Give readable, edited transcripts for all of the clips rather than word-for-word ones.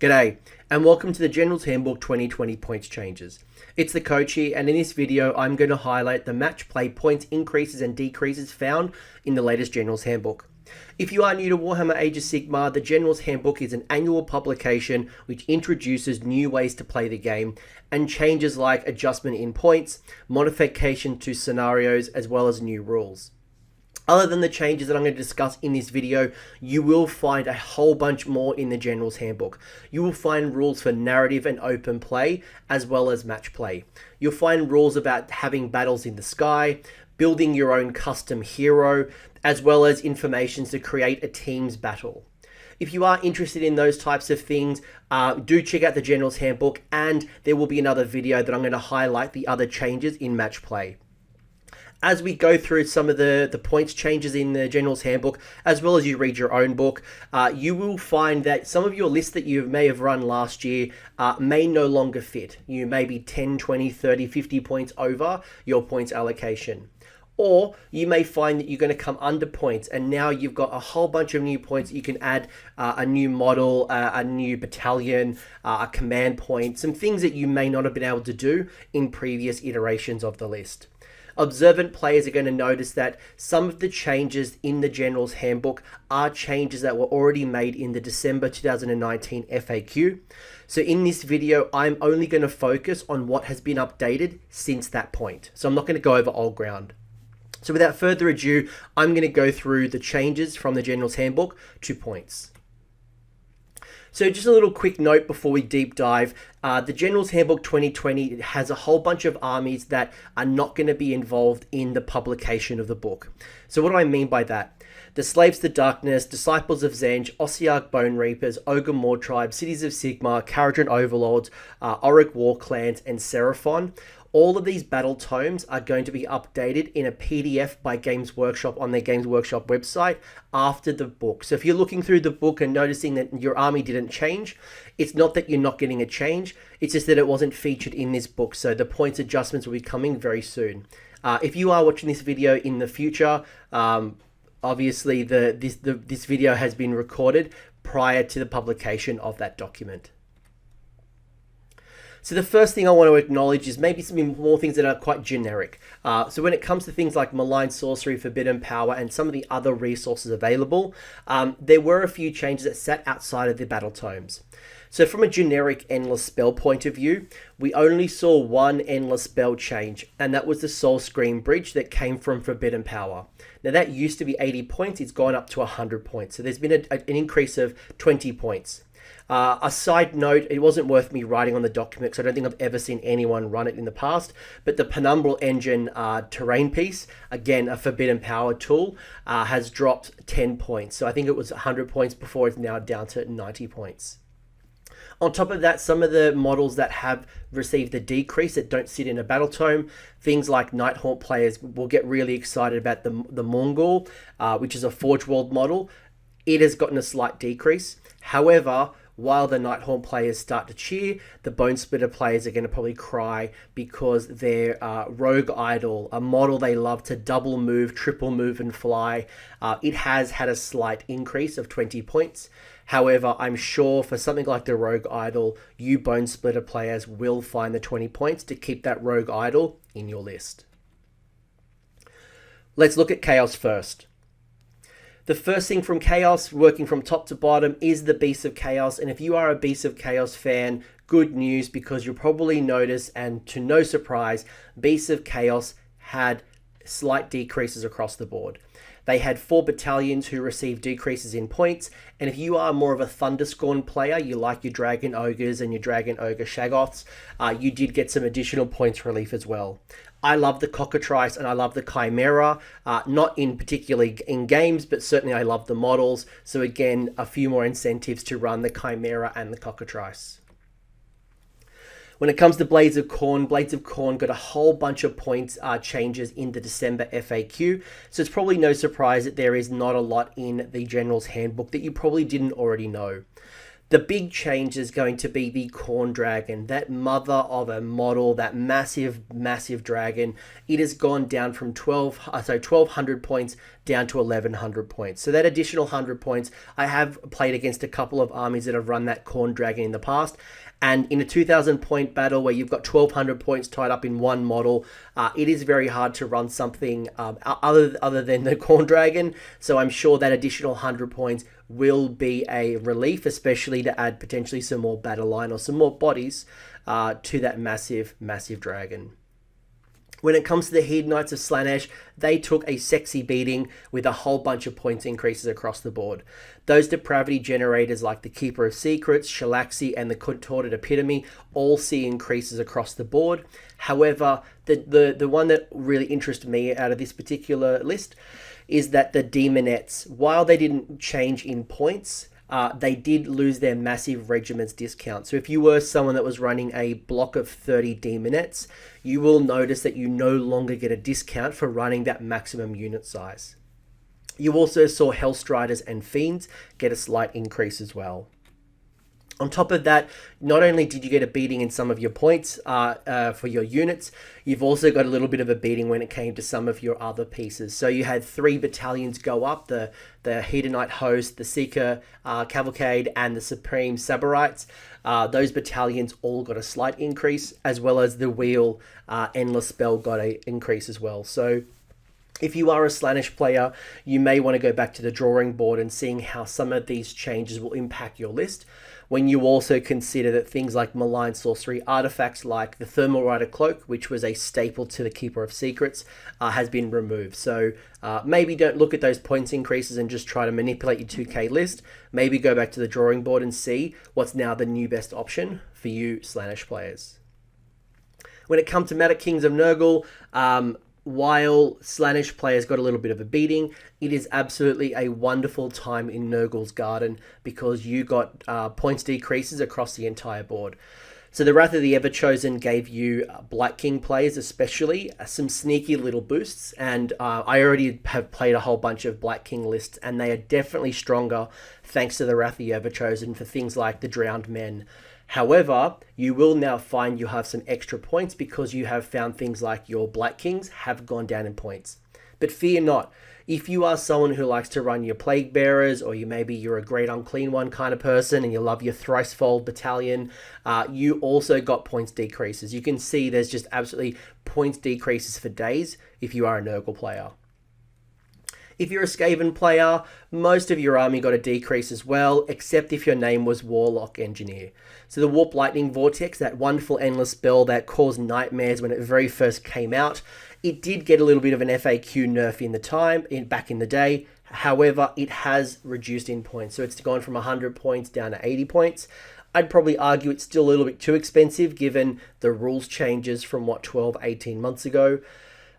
G'day, and welcome to the Generals Handbook 2020 points changes. It's the coach here, and in this video I'm going to highlight the match play points increases and decreases found in the latest Generals Handbook. If you are new to Warhammer Age of Sigmar, the Generals Handbook is an annual publication which introduces new ways to play the game and changes like adjustment in points, modification to scenarios, as well as new rules. Other than the changes that I'm going to discuss in this video, you will find a whole bunch more in the Generals Handbook. You will find rules for narrative and open play, as well as match play. You'll find rules about having battles in the sky, building your own custom hero, as well as information to create a team's battle. If you are interested in those types of things, do check out the Generals Handbook, and there will be another video that I'm going to highlight the other changes in match play. As we go through some of the points changes in the Generals Handbook, as well as you read your own book, you will find that some of your lists that you may have run last year may no longer fit. You may be 10, 20, 30, 50 points over your points allocation. Or you may find that you're going to come under points, and now you've got a whole bunch of new points. You can add a new model, a new battalion, a command point, some things that you may not have been able to do in previous iterations of the list. Observant players are going to notice that some of the changes in the Generals Handbook are changes that were already made in the December 2019 FAQ. So in this video, I'm only going to focus on what has been updated since that point. So I'm not going to go over old ground. So without further ado, I'm going to go through the changes from the Generals Handbook to points. So just a little quick note before we deep dive, the Generals Handbook 2020 has a whole bunch of armies that are not going to be involved in the publication of the book. So what do I mean by that? The Slaves to Darkness, Disciples of Tzeentch, Ossiarch Bone Reapers, Ogre Maw Tribe, Cities of Sigmar, Kharadron Overlords, Auric War Clans, and Seraphon. All of these battle tomes are going to be updated in a PDF by Games Workshop on their Games Workshop website after the book. So if you're looking through the book and noticing that your army didn't change, it's not that you're not getting a change, it's just that it wasn't featured in this book. So the points adjustments will be coming very soon. If you are watching this video in the future, obviously this video has been recorded prior to the publication of that document. So the first thing I want to acknowledge is maybe some more things that are quite generic. So when it comes to things like Malign Sorcery, Forbidden Power, and some of the other resources available, there were a few changes that sat outside of the battle tomes. So from a generic endless spell point of view, we only saw one endless spell change, and that was the Soul Scream Bridge that came from Forbidden Power. Now that used to be 80 points, it's gone up to 100 points. So there's been an increase of 20 points. A side note, it wasn't worth me writing on the document because I don't think I've ever seen anyone run it in the past, but the Penumbral Engine terrain piece, again a Forbidden Power tool, has dropped 10 points. So I think it was 100 points before, it's now down to 90 points. On top of that, some of the models that have received a decrease that don't sit in a battle tome, things like Nighthaunt players will get really excited about the Mongol, which is a Forge World model. It has gotten a slight decrease. However, while the Nighthaunt players start to cheer, the Bone Splitter players are going to probably cry because their Rogue Idol, a model they love to double move, triple move and fly, it has had a slight increase of 20 points. However, I'm sure for something like the Rogue Idol, you Bone Splitter players will find the 20 points to keep that Rogue Idol in your list. Let's look at Chaos first. The first thing from Chaos, working from top to bottom, is the Beasts of Chaos. And if you are a Beasts of Chaos fan, good news, because you'll probably notice, and to no surprise, Beasts of Chaos had slight decreases across the board. They had 4 battalions who received decreases in points, and if you are more of a Thunderscorn player, you like your Dragon Ogres and your Dragon Ogre Shaggoths, you did get some additional points relief as well. I love the Cockatrice and I love the Chimera, not in particularly in games, but certainly I love the models. So again, a few more incentives to run the Chimera and the Cockatrice. When it comes to Blades of Khorne got a whole bunch of points changes in the December FAQ. So it's probably no surprise that there is not a lot in the General's Handbook that you probably didn't already know. The big change is going to be the Korne dragon, that mother of a model, that massive, massive dragon. It has gone down from 1,200 points down to 1,100 points. So that additional 100 points, I have played against a couple of armies that have run that Korne dragon in the past. And in a 2,000 point battle where you've got 1,200 points tied up in one model, it is very hard to run something other than the Korne dragon. So I'm sure that additional 100 points will be a relief, especially to add potentially some more battle line or some more bodies to that massive, massive dragon. When it comes to the Hedonites of Slaanesh, they took a sexy beating with a whole bunch of points increases across the board. Those depravity generators like the Keeper of Secrets, Shalaxi, and the Contorted Epitome all see increases across the board. However, the one that really interests me out of this particular list is that the Demonettes, while they didn't change in points, they did lose their massive regiments discount. So if you were someone that was running a block of 30 Demonettes, you will notice that you no longer get a discount for running that maximum unit size. You also saw Hellstriders and Fiends get a slight increase as well. On top of that, not only did you get a beating in some of your points for your units, you've also got a little bit of a beating when it came to some of your other pieces. So you had 3 battalions go up, the Hedonite Host, the Seeker Cavalcade, and the Supreme Saborites. Those battalions all got a slight increase, as well as the Wheel Endless Spell got an increase as well. So if you are a Slaanesh player, you may want to go back to the drawing board and seeing how some of these changes will impact your list, when you also consider that things like malign sorcery artifacts like the Thermal Rider Cloak, which was a staple to the Keeper of Secrets, has been removed. So maybe don't look at those points increases and just try to manipulate your 2K list. Maybe go back to the drawing board and see what's now the new best option for you Slaanesh players. When it comes to Maggotkin of Nurgle, while Slaanesh players got a little bit of a beating, it is absolutely a wonderful time in Nurgle's Garden because you got points decreases across the entire board. So the Wrath of the Everchosen gave you Blight King players especially some sneaky little boosts, and I already have played a whole bunch of Blight King lists, and they are definitely stronger thanks to the Wrath of the Everchosen for things like the Drowned Men. However, you will now find you have some extra points because you have found things like your Blight Kings have gone down in points. But fear not, if you are someone who likes to run your Plague Bearers, or you're a Great Unclean One kind of person and you love your Thricefold battalion, you also got points decreases. You can see there's just absolutely points decreases for days if you are a Nurgle player. If you're a Skaven player, most of your army got a decrease as well, except if your name was Warlock Engineer. So the Warp Lightning Vortex, that wonderful endless spell that caused nightmares when it very first came out, it did get a little bit of an FAQ nerf back in the day. However, it has reduced in points. So it's gone from 100 points down to 80 points. I'd probably argue it's still a little bit too expensive given the rules changes from 12, 18 months ago.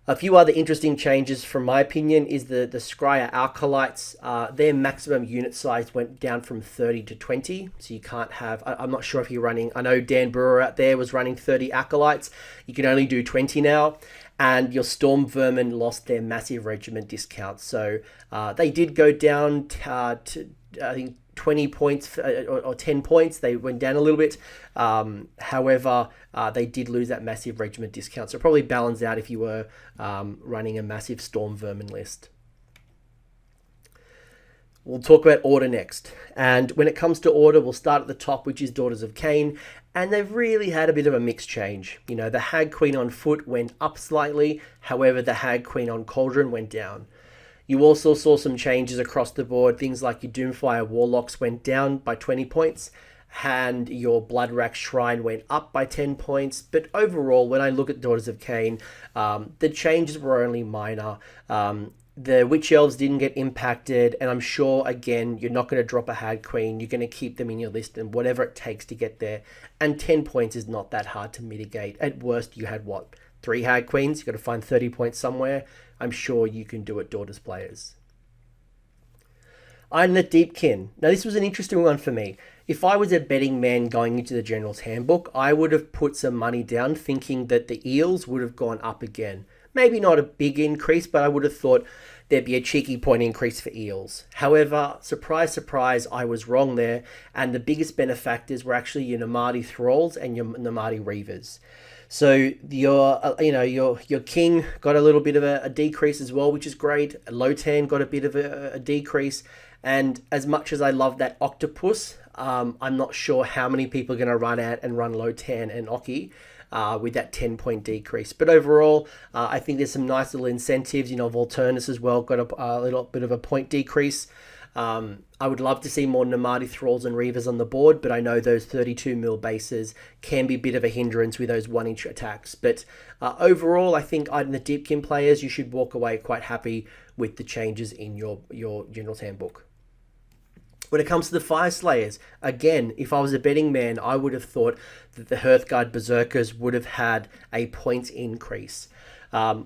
A few other interesting changes, from my opinion, is the Scryer Acolytes. Their maximum unit size went down from 30 to 20. So you can't have, I'm not sure if you're running, I know Dan Brewer out there was running 30 Acolytes. You can only do 20 now. And your Storm Vermin lost their massive regiment discount. So they did go down to I think, 20 points or 10 points. They went down a little bit. However, they did lose that massive regiment discount. So probably balance out if you were running a massive Storm Vermin list. We'll talk about Order next. And when it comes to Order, we'll start at the top, which is Daughters of Cain. And they've really had a bit of a mixed change. You know, the Hag Queen on foot went up slightly. However, the Hag Queen on Cauldron went down. You also saw some changes across the board. Things like your Doomfire Warlocks went down by 20 points. And your Bloodrack Shrine went up by 10 points. But overall, when I look at Daughters of Cain, the changes were only minor. The Witch Elves didn't get impacted, and I'm sure, again, you're not going to drop a Hag Queen. You're going to keep them in your list and whatever it takes to get there. And 10 points is not that hard to mitigate. At worst, you had, 3 Hag Queens? You've got to find 30 points somewhere. I'm sure you can do it, Daughters players. Idoneth Deepkin. Now, this was an interesting one for me. If I was a betting man going into the Generals Handbook, I would have put some money down thinking that the Eels would have gone up again. Maybe not a big increase, but I would have thought there'd be a cheeky point increase for eels. However, surprise, surprise, I was wrong there, and the biggest benefactors were actually your Namadi Thralls and your Namadi Reavers. So your king got a little bit of a decrease as well, which is great. Lotan got a bit of a decrease, and as much as I love that octopus, I'm not sure how many people are going to run out and run Lotan and Oki with that 10-point decrease. But overall, I think there's some nice little incentives. Volturnus as well got a little bit of a point decrease. I would love to see more Namadi Thralls and Reavers on the board, but I know those 32 mil bases can be a bit of a hindrance with those 1-inch attacks. But overall, I think Idoneth Deepkin players, you should walk away quite happy with the changes in your General's Handbook. When it comes to the Fire Slayers, again, if I was a betting man, I would have thought that the Hearthguard Berserkers would have had a points increase.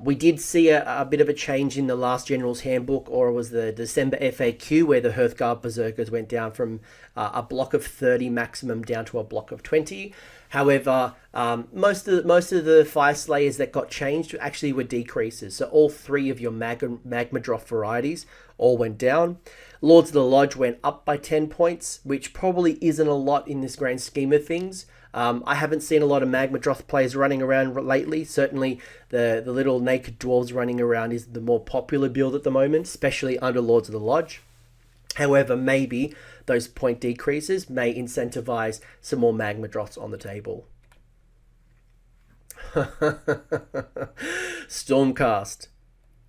We did see a bit of a change in the last General's Handbook, or it was the December FAQ, where the Hearthguard Berserkers went down from a block of 30 maximum down to a block of 20. However, most of the Fire Slayers that got changed actually were decreases. So all 3 of your Magmadroth varieties all went down. Lords of the Lodge went up by 10 points, which probably isn't a lot in this grand scheme of things. I haven't seen a lot of Magmadroth players running around lately. Certainly the little naked dwarves running around is the more popular build at the moment, especially under Lords of the Lodge. However, maybe those point decreases may incentivize some more Magmadroths on the table. Stormcast.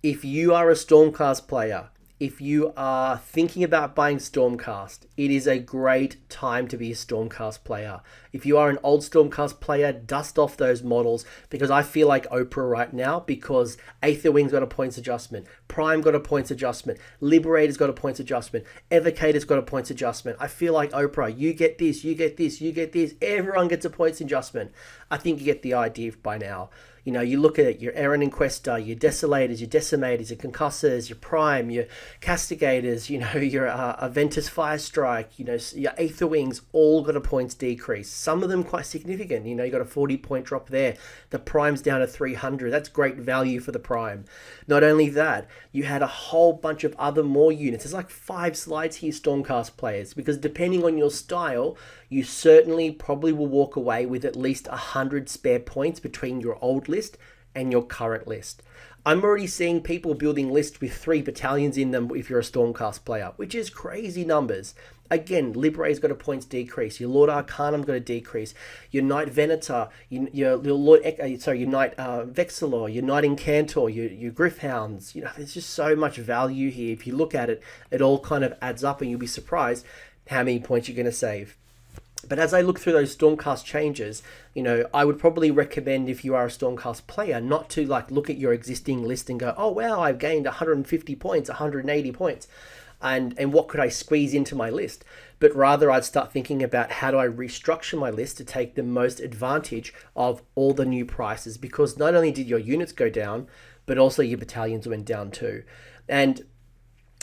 If you are a Stormcast player, if you are thinking about buying Stormcast, it is a great time to be a Stormcast player. If you are an old Stormcast player, dust off those models, because I feel like Oprah right now, because Aetherwing's got a points adjustment, Prime got a points adjustment, Liberator's got a points adjustment, Evocator's got a points adjustment. I feel like Oprah, you get this, you get this, you get this, everyone gets a points adjustment. I think you get the idea by now. You look at it, your Errant Inquester, your Desolators, your Decimators, your Concussors, your Prime, your Castigators, your Aventus Firestrike, your Aetherwings, all got a points decrease. Some of them quite significant. You got a 40-point drop there. The Prime's down to 300. That's great value for the Prime. Not only that, you had a whole bunch of other more units. There's like 5 slides here, Stormcast players, because depending on your style, you certainly probably will walk away with at least 100 spare points between your old list and your current list. I'm already seeing people building lists with 3 battalions in them if you're a Stormcast player, which is crazy numbers. Again, Liberator's got a points decrease. Your Lord Arcanum's got a decrease. Your Knight Venator, your Knight Vexilor, your Knight Incantor, your Gryph-hounds. There's just so much value here. If you look at it, it all kind of adds up, and you'll be surprised how many points you're going to save. But as I look through those Stormcast changes, I would probably recommend, if you are a Stormcast player, not to look at your existing list and go, oh wow, I've gained 150 points, 180 points, and what could I squeeze into my list? But rather, I'd start thinking about how do I restructure my list to take the most advantage of all the new prices, because not only did your units go down, but also your battalions went down too. And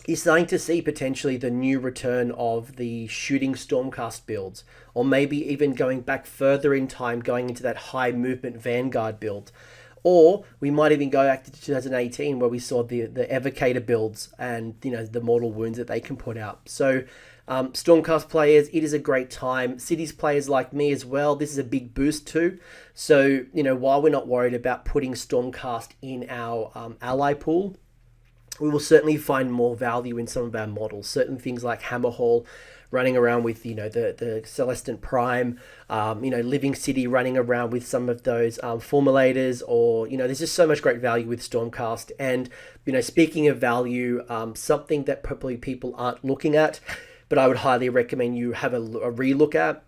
you're starting to see potentially the new return of the shooting Stormcast builds, or maybe even going back further in time, going into that high movement Vanguard build. Or we might even go back to 2018, where we saw the Evocator builds and the mortal wounds that they can put out. So Stormcast players, it is a great time. Cities players like me as well, this is a big boost too. So while we're not worried about putting Stormcast in our ally pool, we will certainly find more value in some of our models. Certain things like Hammerhall running around with, the Celestant Prime, Living City running around with some of those Formulators, or, there's just so much great value with Stormcast. And, speaking of value, something that probably people aren't looking at, but I would highly recommend you have a relook at,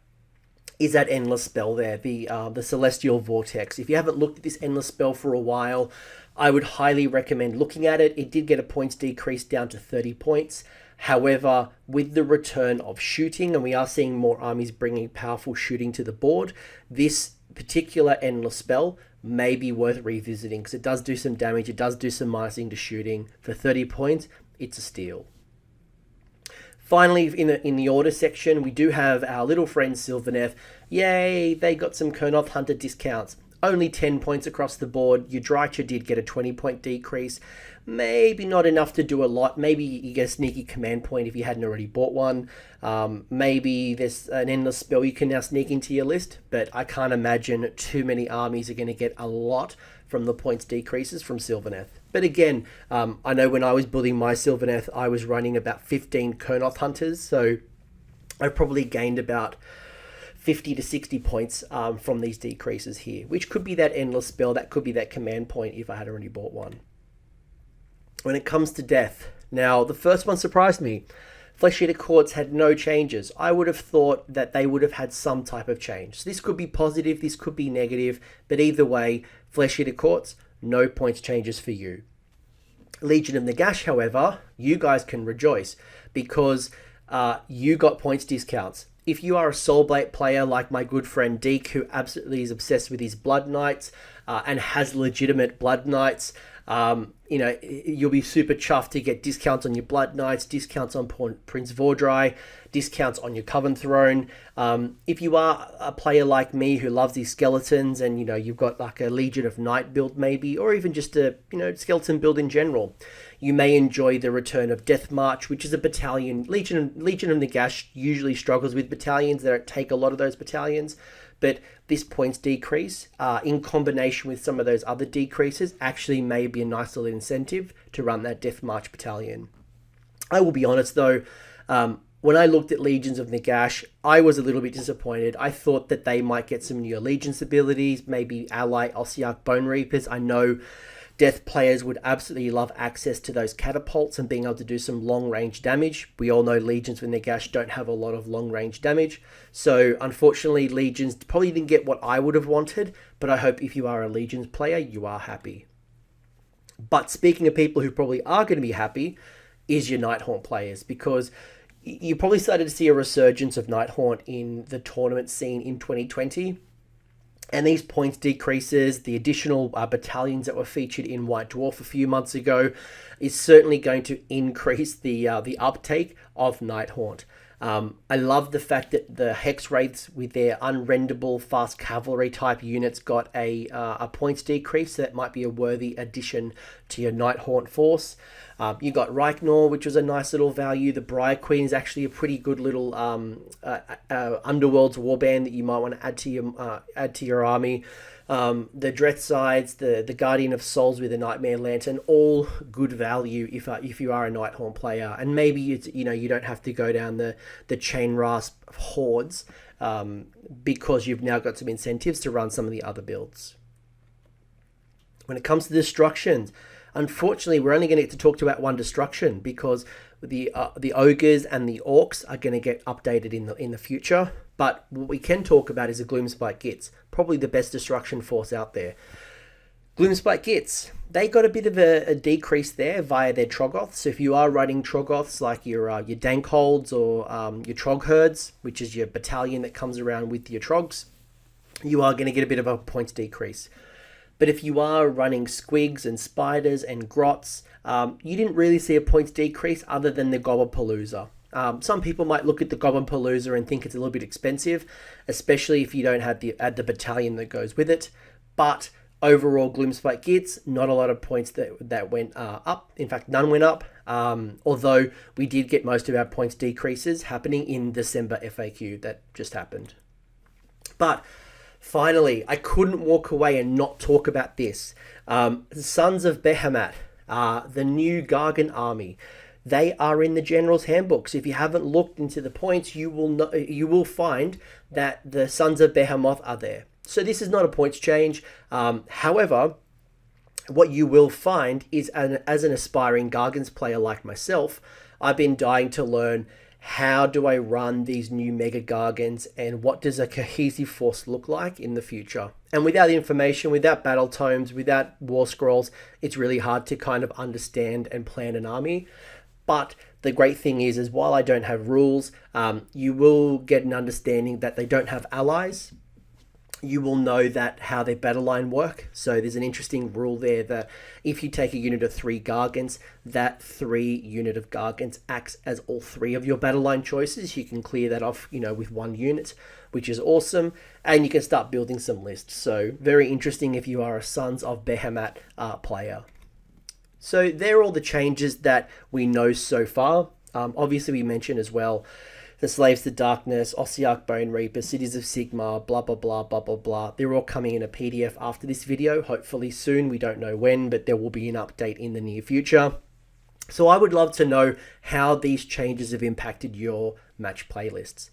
is that endless spell there, the Celestial Vortex. If you haven't looked at this endless spell for a while, I would highly recommend looking at it. It did get a points decrease down to 30 points. However, with the return of shooting, and we are seeing more armies bringing powerful shooting to the board, this particular endless spell may be worth revisiting, because it does do some damage, it does do some minusing to shooting. For 30 points, it's a steal. Finally, in the order section, we do have our little friend Sylvaneth. Yay, they got some Kurnoth Hunter discounts. only 10 points across the board. Your Drycha did get a 20-point decrease. Maybe not enough to do a lot. Maybe you get a sneaky command point if you hadn't already bought one. Maybe there's an endless spell you can now sneak into your list, but I can't imagine too many armies are going to get a lot from the points decreases from Sylvaneth. But again, I know when I was building my Sylvaneth, I was running about 15 Kurnoth Hunters, so I probably gained about 50 to 60 points from these decreases here, which could be that endless spell, that could be that command point if I had already bought one. When it comes to death, now the first one surprised me. Flesh Eater Courts had no changes. I would have thought that they would have had some type of change. So this could be positive, this could be negative, but either way, Flesh Eater Courts, no points changes for you. Legion of Nagash, however, you guys can rejoice because you got points discounts. If you are a Soulblade player like my good friend Deke, who absolutely is obsessed with his Blood Knights and has legitimate Blood Knights, you'll be super chuffed to get discounts on your Blood Knights, discounts on Prince Vordry, discounts on your Coven Throne. If you are a player like me who loves these skeletons and, you've got like a Legion of Night build maybe, or even just a, skeleton build in general, you may enjoy the return of Death March, which is a battalion. Legion of Nagash usually struggles with battalions. They don't take a lot of those battalions. But this points decrease, in combination with some of those other decreases, actually may be a nice little incentive to run that Death March battalion. I will be honest though, when I looked at Legions of Nagash, I was a little bit disappointed. I thought that they might get some new Allegiance abilities, maybe ally Ossiarch Bone Reapers. I know Death players would absolutely love access to those catapults and being able to do some long-range damage. We all know Legions with Nagash don't have a lot of long-range damage. So, unfortunately, Legions probably didn't get what I would have wanted, but I hope if you are a Legions player, you are happy. But speaking of people who probably are going to be happy, is your Nighthaunt players, because you probably started to see a resurgence of Nighthaunt in the tournament scene in 2020. And these points decreases, the additional battalions that were featured in White Dwarf a few months ago, is certainly going to increase the uptake of Nighthaunt. I love the fact that the Hex Wraiths with their unrenderable fast cavalry type units got a points decrease, so that might be a worthy addition to your Nighthaunt force. You got Reichnor, which was a nice little value. The Briar Queen is actually a pretty good little Underworld's warband that you might want to add to your army. The Dreadsides, the Guardian of Souls with a Nightmare Lantern, all good value if you are a Nighthaunt player. And maybe you don't have to go down the Chain Rasp hordes because you've now got some incentives to run some of the other builds. When it comes to destructions, unfortunately, we're only going to get to talk about one destruction because the ogres and the orcs are going to get updated in the future. But what we can talk about is a Gloomspite Gitz, probably the best destruction force out there. Gloomspite Gitz, they got a bit of a decrease there via their Troggoths. So if you are running Troggoths like your Dankholds or your Trog Herds, which is your battalion that comes around with your Trogs, you are going to get a bit of a points decrease. But if you are running Squigs and Spiders and Grots, you didn't really see a points decrease other than the Gobblepalooza. Some people might look at the Gobblepalooza and think it's a little bit expensive, especially if you don't have add the battalion that goes with it. But overall, Gloomspite Gitz, not a lot of points that went up. In fact, none went up, although we did get most of our points decreases happening in December FAQ that just happened. But finally, I couldn't walk away and not talk about this. Sons of Behemat, the new Gargan army. They are in the Generals Handbook. So if you haven't looked into the points, you will find that the Sons of Behemoth are there. So this is not a points change. However, what you will find is as an aspiring Gargans player like myself, I've been dying to learn how do I run these new Mega Gargans and what does a cohesive force look like in the future. And without information, without battle tomes, without war scrolls, it's really hard to kind of understand and plan an army. But the great thing is while I don't have rules, you will get an understanding that they don't have allies. You will know that how their battle line work. So there's an interesting rule there that if you take a unit of 3 Gargants, that 3 unit of Gargants acts as all 3 of your battle line choices. You can clear that off, with 1 unit, which is awesome. And you can start building some lists. So very interesting if you are a Sons of Behemat player. So there are all the changes that we know so far. Obviously, we mentioned as well the Slaves to Darkness, Ossiarch Bone Reaper, Cities of Sigmar, blah, blah, blah, blah, blah, blah. They're all coming in a PDF after this video, hopefully soon. We don't know when, but there will be an update in the near future. So I would love to know how these changes have impacted your match playlists.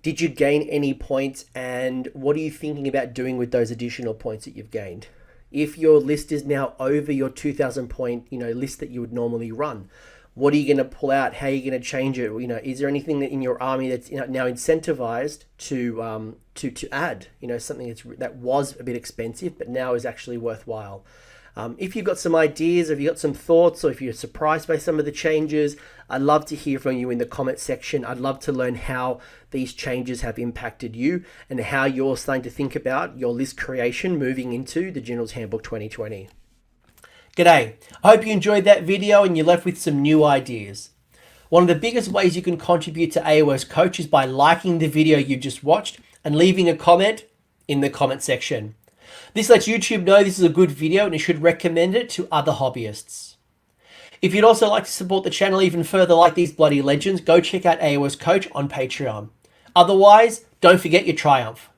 Did you gain any points, and what are you thinking about doing with those additional points that you've gained? If your list is now over your 2,000 point, list that you would normally run, what are you going to pull out? How are you going to change it? Is there anything in your army that's now incentivized to add? Something that was a bit expensive, but now is actually worthwhile. If you've got some ideas, if you've got some thoughts, or if you're surprised by some of the changes, I'd love to hear from you in the comment section. I'd love to learn how these changes have impacted you and how you're starting to think about your list creation moving into the Generals Handbook 2020. G'day, I hope you enjoyed that video and you're left with some new ideas. One of the biggest ways you can contribute to AOS Coach is by liking the video you just watched and leaving a comment in the comment section. This lets YouTube know this is a good video and it should recommend it to other hobbyists. If you'd also like to support the channel even further like these bloody legends, go check out AOS Coach on Patreon. Otherwise, don't forget your triumph.